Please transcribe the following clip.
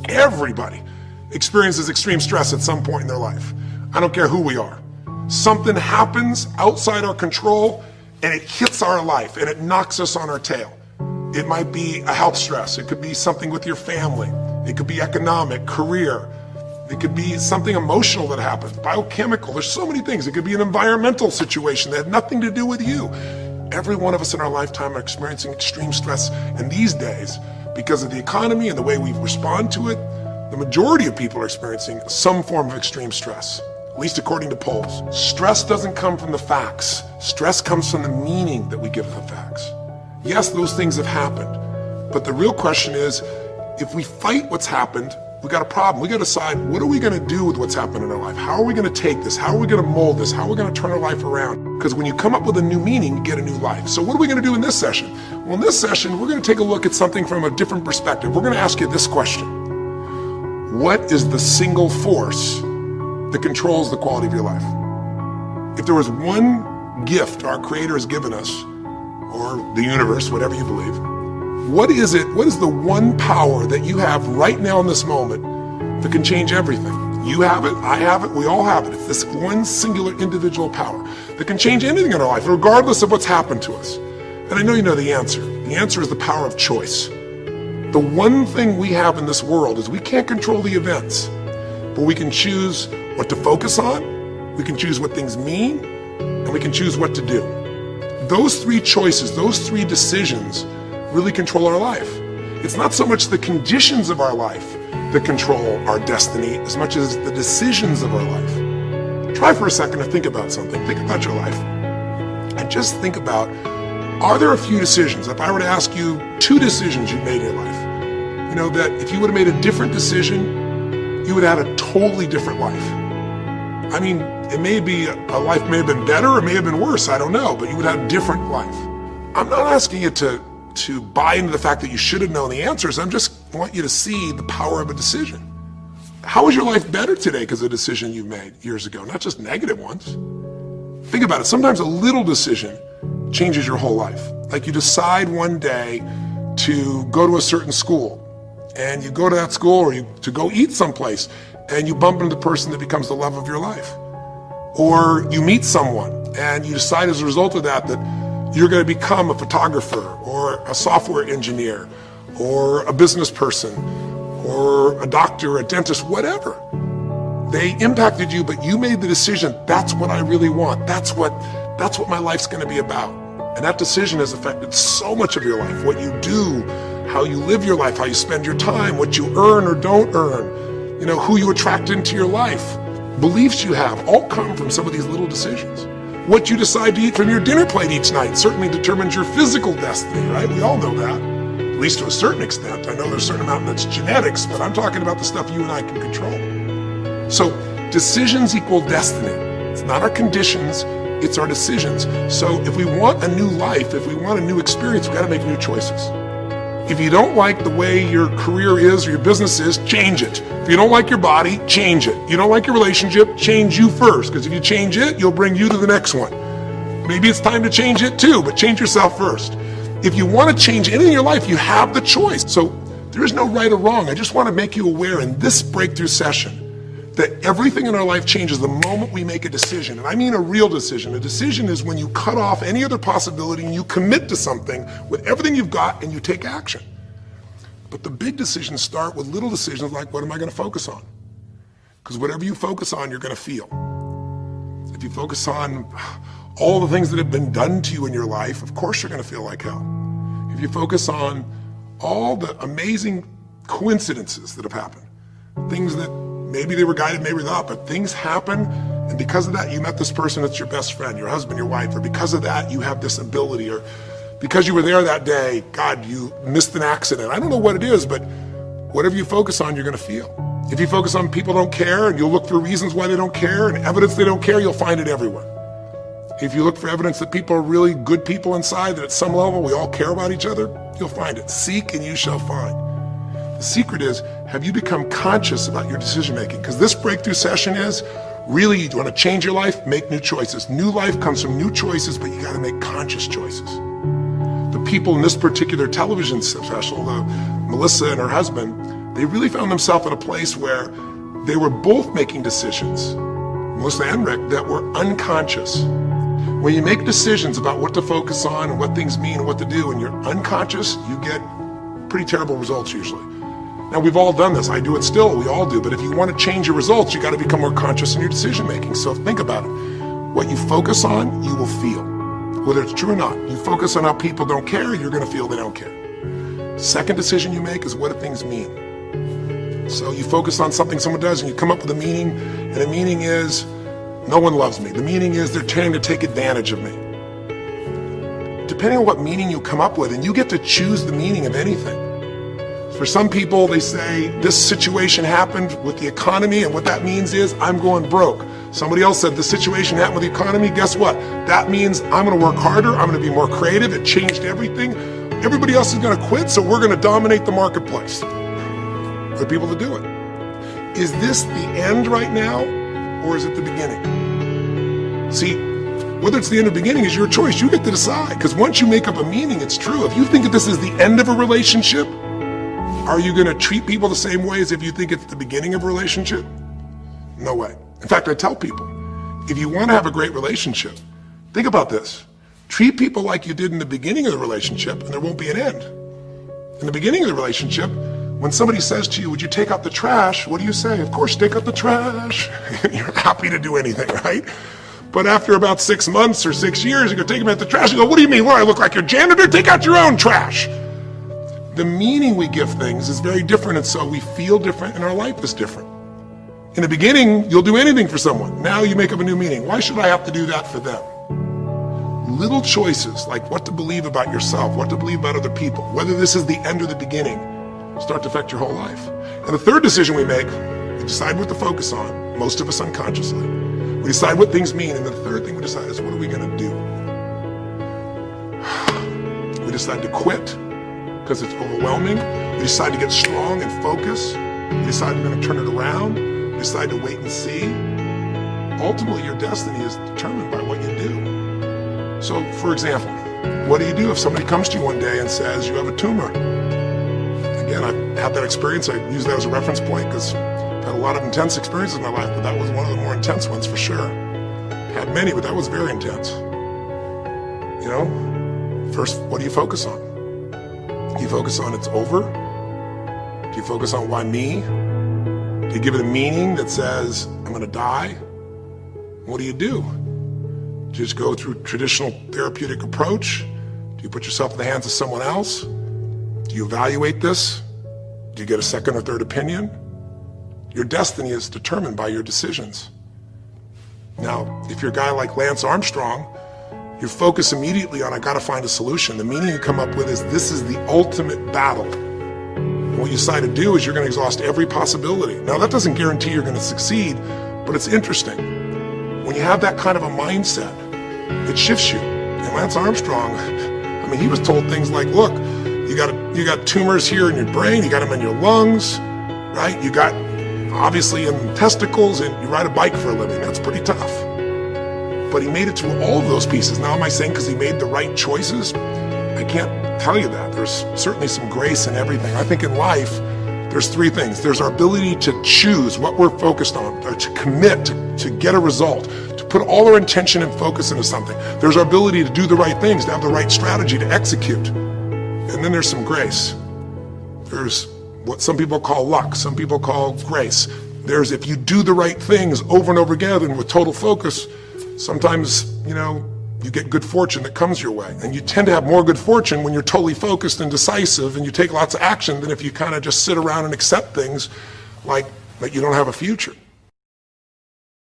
Everybody experiences extreme stress at some point in their life. I don't care who we are. Something happens outside our control and it hits our life and it knocks us on our tail. It might be a health stress. It could be something with your family. It could be economic, career. It could be something emotional that happens, biochemical. There's so many things. It could be an environmental situation that had nothing to do with you. Every one of us in our lifetime are experiencing extreme stress. And these days, because of the economy and the way we respond to it, the majority of people are experiencing some form of extreme stress, at least according to polls. Stress doesn't come from the facts. Stress comes from the meaning that we give the facts. Yes, those things have happened. But the real question is, if we fight what's happened, we got a problem. We got to decide, what are we going to do with what's happened in our life? How are we going to take this? How are we going to mold this? How are we going to turn our life around? Because when you come up with a new meaning, you get a new life. So what are we going to do in this session? Well, in this session, we're going to take a look at something from a different perspective. We're going to ask you this question. What is the single force that controls the quality of your life? If there was one gift our Creator has given us, or the universe, whatever you believe, what is it? What is the one power that you have right now in this moment that can change everything? You have it, I have it, we all have it. It's this one singular individual power that can change anything in our life, regardless of what's happened to us. And I know you know the answer. The answer is the power of choice. The one thing we have in this world is we can't control the events, but we can choose what to focus on, we can choose what things mean, and we can choose what to do. Those three choices, those three decisions really control our life. It's not so much the conditions of our life that control our destiny as much as the decisions of our life. Try for a second to think about something. Think about your life. And just think about, are there a few decisions? If I were to ask you 2 decisions you made in your life, you know, that if you would have made a different decision, you would have had a totally different life. I mean, it may be, a life may have been better or may have been worse, I don't know, but you would have a different life. I'm not asking you to buy into the fact that you should have known the answers. I just want you to see the power of a decision. How is your life better today because of a decision you made years ago, not just negative ones? Think about it. Sometimes a little decision changes your whole life. Like you decide one day to go to a certain school, and you go to that school, or to go eat someplace, and you bump into the person that becomes the love of your life. Or you meet someone, and you decide as a result of that you're going to become a photographer or a software engineer or a business person or a doctor, a dentist, whatever. They impacted you, but you made the decision, that's what I really want. That's what my life's going to be about. And that decision has affected so much of your life. What you do, how you live your life, how you spend your time, what you earn or don't earn, you know, who you attract into your life, beliefs you have, all come from some of these little decisions. What you decide to eat from your dinner plate each night certainly determines your physical destiny, right? We all know that, at least to a certain extent. I know there's a certain amount that's genetics, but I'm talking about the stuff you and I can control. So decisions equal destiny. It's not our conditions, it's our decisions. So if we want a new life, if we want a new experience, we've got to make new choices. If you don't like the way your career is or your business is, change it. If you don't like your body, change it. You don't like your relationship, change you first, because if you change it, you'll bring you to the next one. Maybe it's time to change it too, but change yourself first. If you want to change anything in your life, you have the choice. So there is no right or wrong. I just want to make you aware in this breakthrough session that everything in our life changes the moment we make a decision. And I mean a real decision. A decision is when you cut off any other possibility and you commit to something with everything you've got and you take action. But the big decisions start with little decisions like, what am I going to focus on? Because whatever you focus on, you're going to feel. If you focus on all the things that have been done to you in your life, of course you're going to feel like hell. If you focus on all the amazing coincidences that have happened, things that maybe they were guided, maybe not, but things happen, and because of that, you met this person that's your best friend, your husband, your wife, or because of that, you have this ability, or because you were there that day, God, you missed an accident. I don't know what it is, but whatever you focus on, you're going to feel. If you focus on people don't care, and you'll look for reasons why they don't care, and evidence they don't care, you'll find it everywhere. If you look for evidence that people are really good people inside, that at some level we all care about each other, you'll find it. Seek and you shall find. The secret is, have you become conscious about your decision making? Because this breakthrough session is, really, you want to change your life, make new choices. New life comes from new choices, but you got to make conscious choices. The people in this particular television special, Melissa and her husband, They really found themselves in a place where they were both making decisions, Melissa and Rick, that were unconscious. When you make decisions about what to focus on and what things mean and what to do, and you're unconscious, you get pretty terrible results usually. Now, we've all done this. I do it still. We all do. But if you want to change your results, you got to become more conscious in your decision making. So think about it. What you focus on, you will feel. Whether it's true or not. You focus on how people don't care, you're going to feel they don't care. Second decision you make is what do things mean? So you focus on something someone does and you come up with a meaning, and the meaning is no one loves me. The meaning is they're trying to take advantage of me. Depending on what meaning you come up with, and you get to choose the meaning of anything. For some people, they say, this situation happened with the economy, and what that means is I'm going broke. Somebody else said, the situation happened with the economy, guess what? That means I'm gonna work harder, I'm gonna be more creative, it changed everything. Everybody else is gonna quit, so we're gonna dominate the marketplace. There are people that do it. Is this the end right now, or is it the beginning? See, whether it's the end or beginning is your choice, you get to decide, because once you make up a meaning, it's true. If you think that this is the end of a relationship, are you going to treat people the same way as if you think it's the beginning of a relationship? No way. In fact, I tell people, if you want to have a great relationship, think about this. Treat people like you did in the beginning of the relationship, and there won't be an end. In the beginning of the relationship, when somebody says to you, would you take out the trash? What do you say? Of course, take out the trash. You're happy to do anything, right? But after about 6 months or 6 years, you go take them out the trash. You go, what do you mean? What, I look like your janitor? Take out your own trash. The meaning we give things is very different, and so we feel different, and our life is different. In the beginning, you'll do anything for someone. Now you make up a new meaning. Why should I have to do that for them? Little choices, like what to believe about yourself, what to believe about other people, whether this is the end or the beginning, start to affect your whole life. And the third decision we make, we decide what to focus on, most of us unconsciously. We decide what things mean, and the third thing we decide is what are we going to do? We decide to quit, because it's overwhelming. We decide to get strong and focus. We decide we're going to turn it around. We decide to wait and see. Ultimately, your destiny is determined by what you do. So, for example, what do you do if somebody comes to you one day and says you have a tumor? Again, I've had that experience. I use that as a reference point because I've had a lot of intense experiences in my life, but that was one of the more intense ones for sure. Had many, but that was very intense. You know, first, what do you focus on? Do you focus on it's over? Do you focus on why me? Do you give it a meaning that says, I'm going to die? What do? Do you just go through traditional therapeutic approach? Do you put yourself in the hands of someone else? Do you evaluate this? Do you get a second or third opinion? Your destiny is determined by your decisions. Now, if you're a guy like Lance Armstrong, you focus immediately on, I gotta find a solution. The meaning you come up with is, this is the ultimate battle. And what you decide to do is you're gonna exhaust every possibility. Now that doesn't guarantee you're gonna succeed, but it's interesting. When you have that kind of a mindset, it shifts you. And Lance Armstrong, I mean, he was told things like, look, you got tumors here in your brain, you got them in your lungs, right? You got, obviously, in the testicles, and you ride a bike for a living. That's pretty tough. But he made it to all of those pieces. Now, am I saying because he made the right choices? I can't tell you that. There's certainly some grace in everything. I think in life, there's three things. There's our ability to choose what we're focused on, or to commit, to get a result, to put all our intention and focus into something. There's our ability to do the right things, to have the right strategy, to execute. And then there's some grace. There's what some people call luck, some people call grace. There's if you do the right things over and over again and with total focus, sometimes, you know, you get good fortune that comes your way. And you tend to have more good fortune when you're totally focused and decisive and you take lots of action than if you kind of just sit around and accept things like you don't have a future.